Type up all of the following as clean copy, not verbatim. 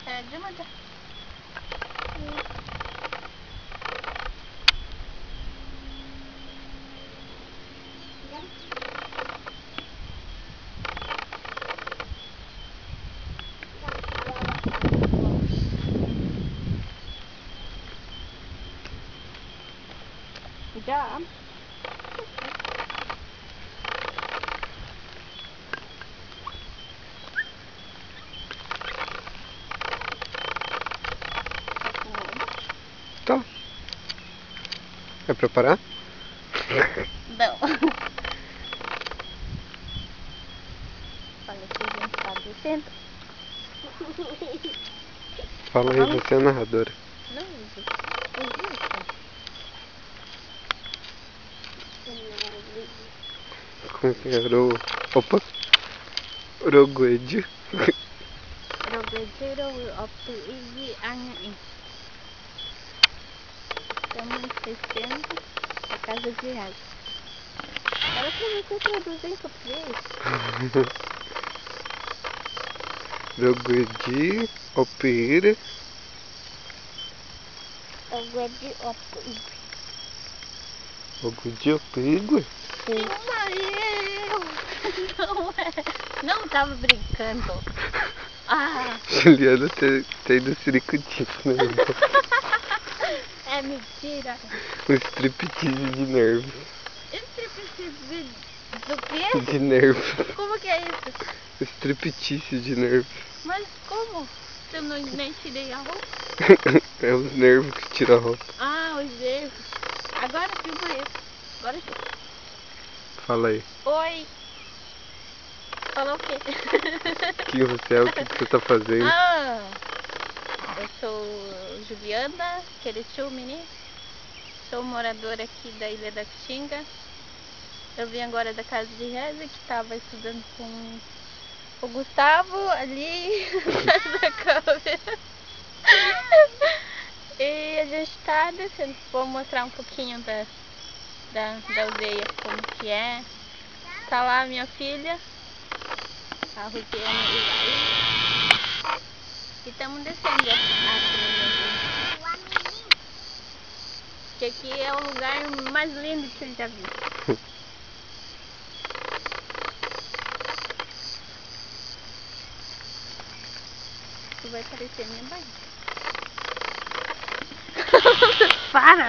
É, de mandar. Já. Tá. É pra parar? Não. Olha que a gente tá descendo. Fala aí, você é a narradora. Não, gente. Como que era o... Opa! Roguedio. Rogueiro, opo, igi, anha. Estamos descendo a casa de água. Era pra você traduzir em português. Roguedi, opir. Rogueiro, opo, igi. Roguedi, opir. Não é. Não tava brincando. Ah. Juliana tem do ciricutico, né? É mentira. Um striptease de nervos. Striptease do quê? De nervos. Como que é isso? Striptease de nervos. Mas como? Se eu não, nem tirei a roupa? É os nervos que tiram a roupa. Ah, os nervos. Agora filma isso. Agora sim. Fala aí. Oi. Falou o quê? Quem você é? O que você tá fazendo? Ah, eu sou Juliana Querechumini. Sou moradora aqui da Ilha da Xinga. Eu vim agora da casa de Reza, que estava estudando com o Gustavo ali atrás da câmera. E a gente está descendo. Vou mostrar um pouquinho da aldeia, como que é. Tá lá a minha filha, a Rosiana e Laís. E estamos descendo a trilha. Que aqui é o lugar mais lindo que eu já vi. Isso vai parecer minha barriga. Para!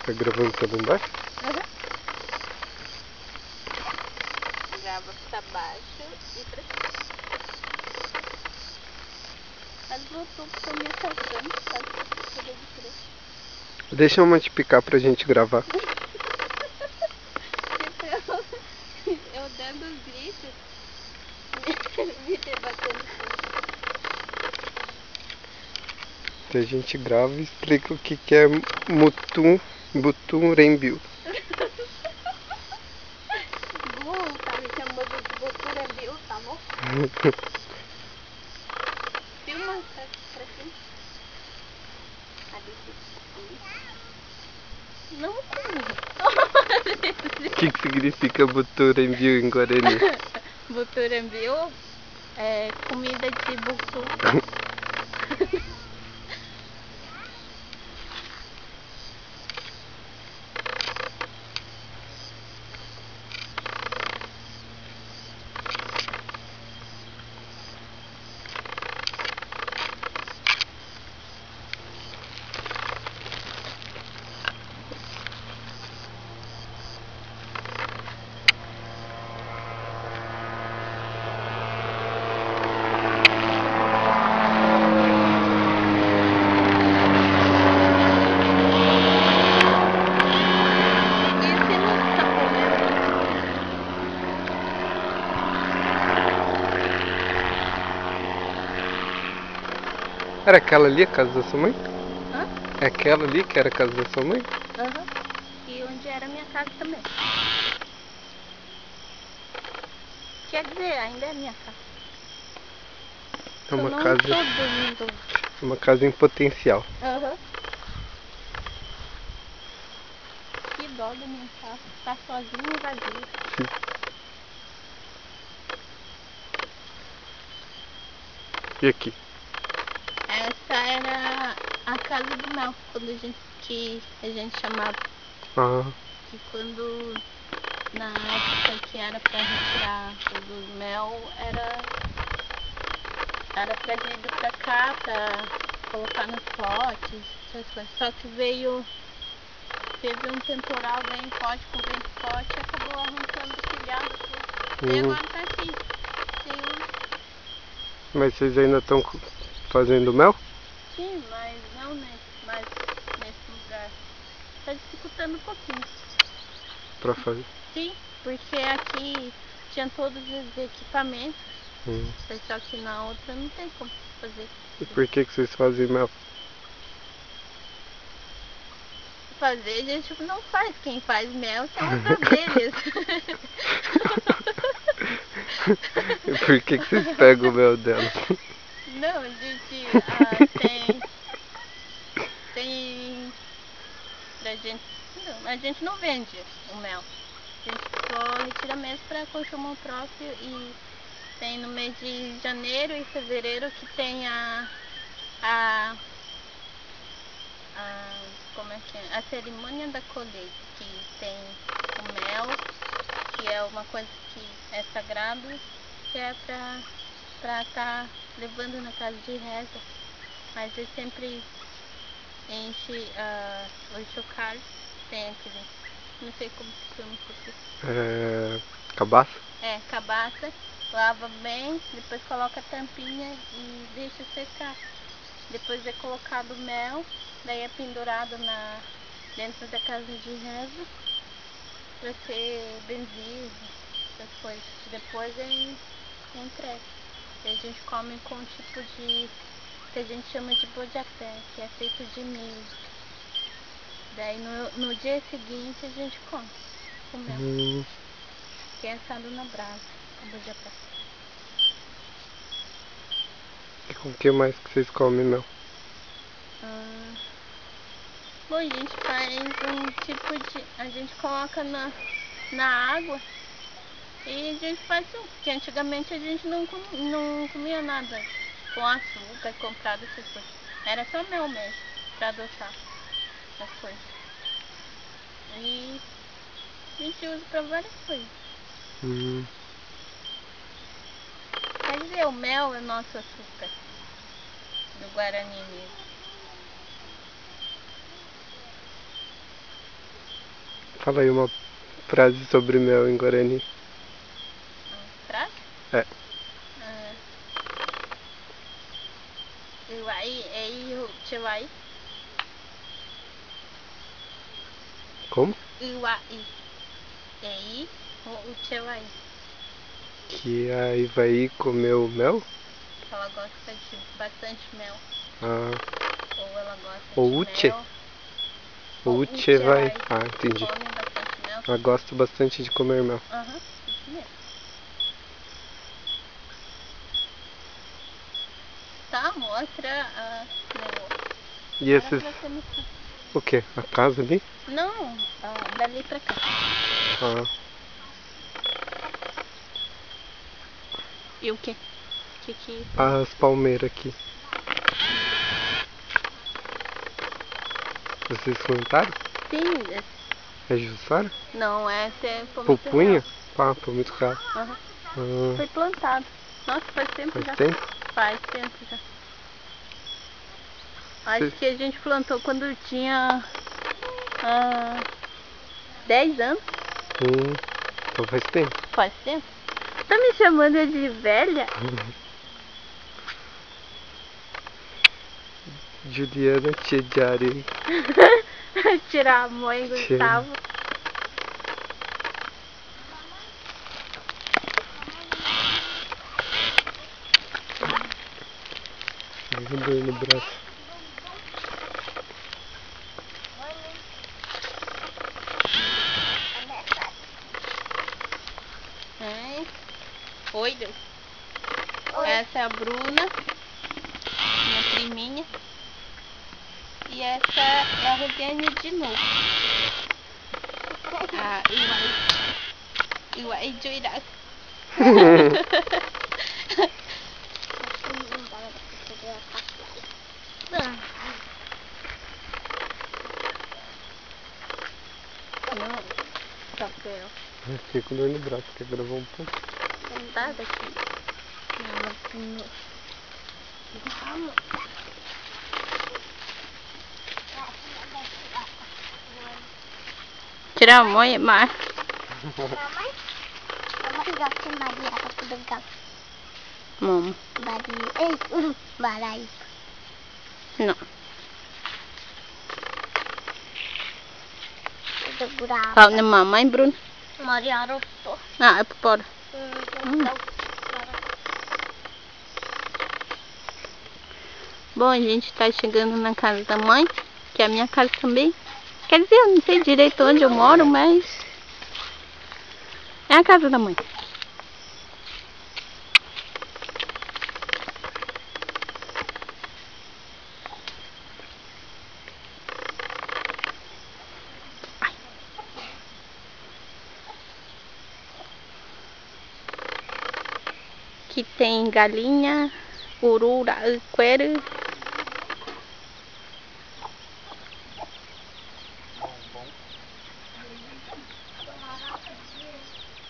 Tá gravando pelo embaixo? Uhum. Grava pra baixo e pra cima. Mas Bluetooth estão me atacando, sabe? Deixa eu multiplicar pra gente gravar. Eu dando os gritos, me debatendo. A gente grava e explica o que é Butum Rembil. Burro, tá me chamando de Botura, viu? Tá bom? Filma pra cima. Não, O que significa Buturembil em Guarani? Buturambiu é comida de butu. Era aquela ali a casa da sua mãe? Hã? É aquela ali que era a casa da sua mãe? Aham. E onde era a minha casa também. Quer dizer, ainda é minha casa. É uma Eu não casa. tô dormindo. Uma casa em potencial. Aham. Que dó da minha casa. Tá sozinha e vazia. E aqui? Essa era a casa do mel, quando que a gente chamava. Ah, Que quando, na época que era pra retirar do mel, era trazido pra cá, pra colocar nos potes, essas coisas. Só que teve um temporal bem forte, com vento forte, e acabou arrancando o telhado tudo. E agora tá aqui, sem uso. mas vocês ainda estão fazendo mel? Sim, mas não nesse lugar. Tá dificultando um pouquinho. Pra fazer? Sim, porque aqui tinha todos os equipamentos, só que na outra não tem como fazer. E por que vocês fazem mel? Fazer a gente não faz, quem faz mel são as abelhas. E por que vocês pegam o mel dela? Não, a gente tem pra gente. Não, a gente não vende o mel. A gente só retira mesmo para consumo próprio e tem no mês de janeiro e fevereiro que tem como é que é? A cerimônia da colheita, que tem o mel, que é uma coisa que é sagrado, que é pra tá levando na casa de reza. Mas ele sempre enche os chocalhos, tem aquele, não sei como se chama isso aqui. Cabaça? É, cabaça, lava bem, depois coloca a tampinha e deixa secar. Depois é colocado mel, daí é pendurado dentro da casa de reza para ser benzido, essas coisas. Depois é entregue. E a gente come com um tipo de que a gente chama de bojapé, que é feito de milho. Daí no dia seguinte a gente come o mel, que é assado na brasa, com bojapé. E com o que mais que vocês comem mel? Bom, a gente faz um tipo de... A gente coloca na água e a gente faz assim, porque antigamente a gente não comia nada com açúcar, comprado essas coisas. Era só mel mesmo, pra adoçar as coisas. E a gente usa pra várias coisas. Quer dizer, o mel é o nosso açúcar do Guarani mesmo. Fala aí uma frase sobre mel em Guarani. Frase? É. Iuai, Eiu, Tchewai. Como? Iuai, Ei, o Tchewai. Que a Ivaí comeu mel? Ela gosta de bastante mel. Ah. Ou ela gosta O de Uche? mel. O Uche vai. Ah, entendi. Come bastante mel. Ela gosta bastante de comer mel. Aham, isso mesmo. Tá, mostra negócio. E esses... O que? A casa ali? Não, dali pra cá. Ah. E o quê? As palmeiras aqui. Vocês plantaram? Sim. É Jussara? Não, essa é Pupunha? Ah, palmito real. Uhum. Foi plantado. Nossa, faz tempo já. Faz tempo? Faz tempo já. Acho que a gente plantou quando tinha 10 anos. Então faz tempo. Faz tempo? Tá me chamando de velha? Juliana Tchediari. Tirar a mãe, Gustavo. Dor no braço. Oi, Deus. Essa é a Bruna, minha priminha. E essa é a Rosiane de novo. Iwai chui đã. Não, papel. Fiquei com dor no braço, quer gravar um pouco? Não dá daqui. Tirar a moia, mas... Mama. Não. Kau na mamãe, Bruno? Ah, é por fora. Bom, a gente tá chegando na casa da mãe, que é a minha casa também. Quer dizer, eu não sei direito onde eu moro, mas é a casa da mãe. Aqui tem galinha, urura, coelho.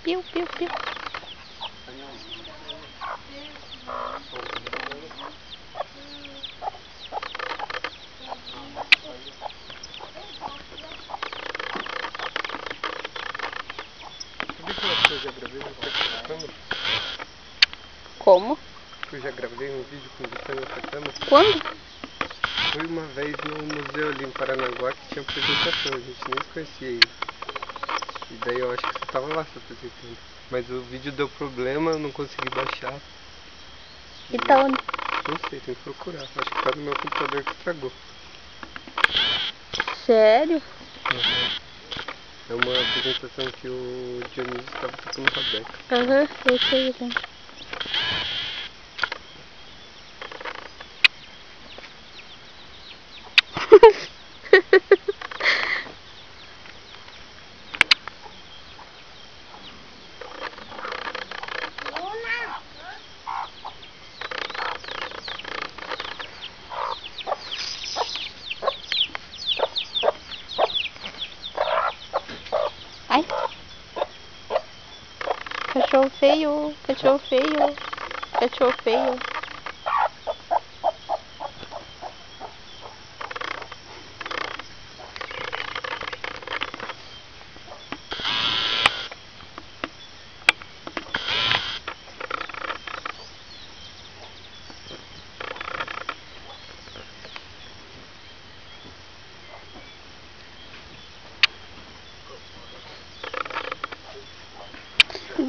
Piu, piu, piu. Eu já gravei você com essa câmera? Como? Eu já gravei um vídeo com você nessa câmera? Quando? Foi uma vez no museu ali em Paranaguá que tinha apresentação, a gente nem se conhecia ainda. E daí eu acho que você tava lá se apresentando. Mas o vídeo deu problema, eu não consegui baixar. E tá onde? Não sei, tem que procurar. Acho que tá no meu computador que estragou. Sério? É uma apresentação que o Dionísio estava tocando Rabeca. Aham, eu sei, né? Ai. Cachorro feio, cachorro feio, cachorro feio.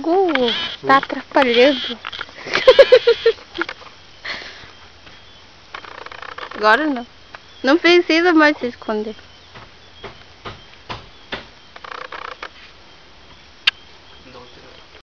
Gu, tá atrapalhando. Agora não. Não precisa mais se esconder.